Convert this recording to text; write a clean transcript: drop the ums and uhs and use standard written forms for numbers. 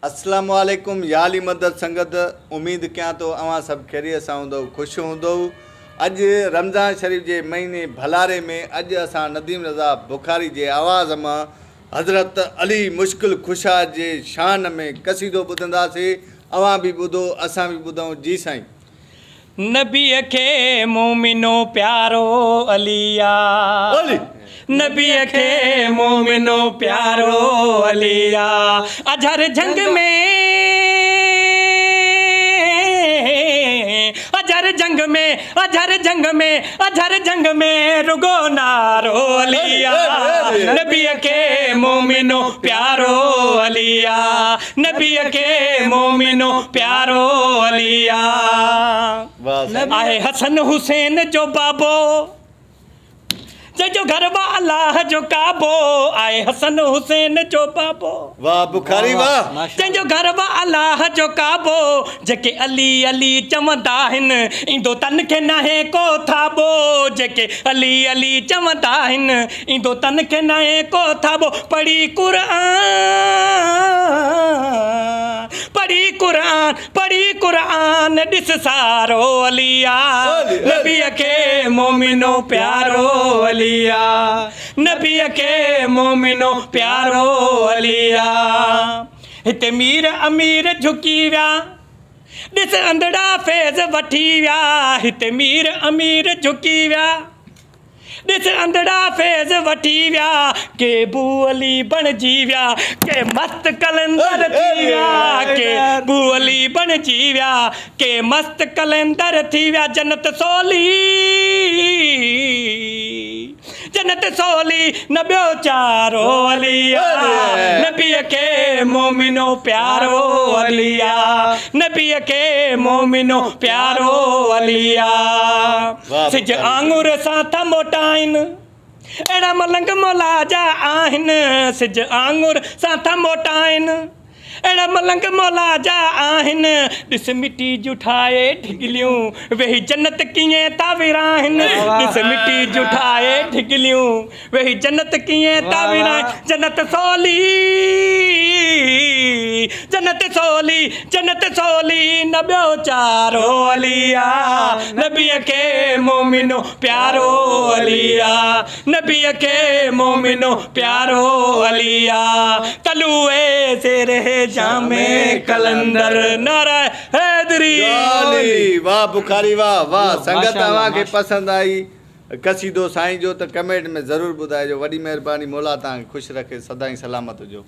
अस्सलाम वालेकुम याली मदद संगत। उम्मीद क्या तो अवां सब खैरियत सां हूंदो, खुश हूंदो। अज रमज़ान शरीफ के महीने भलारे में अज असां नदीम रज़ा बुखारी के आवाज़ में हज़रत अली मुश्किल खुशा के शान में कसीदो ॿुधंदासीं। अवां भी ॿुधो, असां भी ॿुधूं। जी साईं। नबी के मोमिनो प्यारो अलिया, नबी के मोमिनो प्यारो अलिया। अजहर जंग में, अजहर जंग में, अजहर जंग में, अजहर जंग में रुगो नारो अलिया। नबी के मोमिनो प्यारो अलिया, नबी के मोमिनो प्यारो अलिया। आए हसन हुसैन जो बाबो, जो घर बा अल्लाह जो काबो। आए हसन हुसैन जो बाबो, वाह बुखारी वाह। जो घर बा अल्लाह जो काबो। जेके अली अली चवंदा आहिनि ईंदो तन खे नाहे को थाबो। जेके अली अली चवंदा आहिनि ईंदो तन खे नाहे को थाबो। पढ़ी कुरान, पढ़ी कुरान ॾिस सारो अलिया। नबी के मोमिनो प्यारो अलिया, नबी के मोमिनो प्यारो अलिया। हिते मीर अमीर झुकी विया, ॾिस अंधड़ा फैज़ वठी विया। हिते मीर अमीर झुकी विया, ॾिस अंधड़ा फैज़ वठी विया। के बू अली बणजी विया, के मस्त कलंदर थी विया। के बू अली बणजी विया, के मस्त कलंदर थी विया। जन्नत सोली, जन्नत सोली न ॿियो चारो अलिया। नबी के मोमिनो प्यारो अलिया, नबी के मोमिनो प्यारो अलिया। सिज आंगुर सां था मोटाइनि अहिड़ा मलंग मौला जा आहिनि। सिज आंगुर सां था मोटाइनि अहिड़ा मलंग मौला जा आहिनि। ॾिस मिटी जूं ठाहे ढिगलियूं वेही जन्नत कीअं था विराहिनि। ॾिस मिटी जूं ठाहे ढिगलियूं वेही जन्नत कीअं था विराहिनि। जन्नत सोली, जन्नत सोली, जन्नत सोली न ॿियो चारो अलिया। नबी के मोमिनो प्यारो अलिया, नबी के मोमिनो प्यारो अलिया। तलुए से रहे जामे कलंदर नारा हैदरी। वाह बुखारी वाह वाह। संगत अवां के पसंद आई कसीदो साईं जो तो कमेंट में ज़रूर ॿुधाइजो। वॾी महिरबानी। मौला तव्हांखे ख़ुशि रखे, सदाईं सलामत हुजो।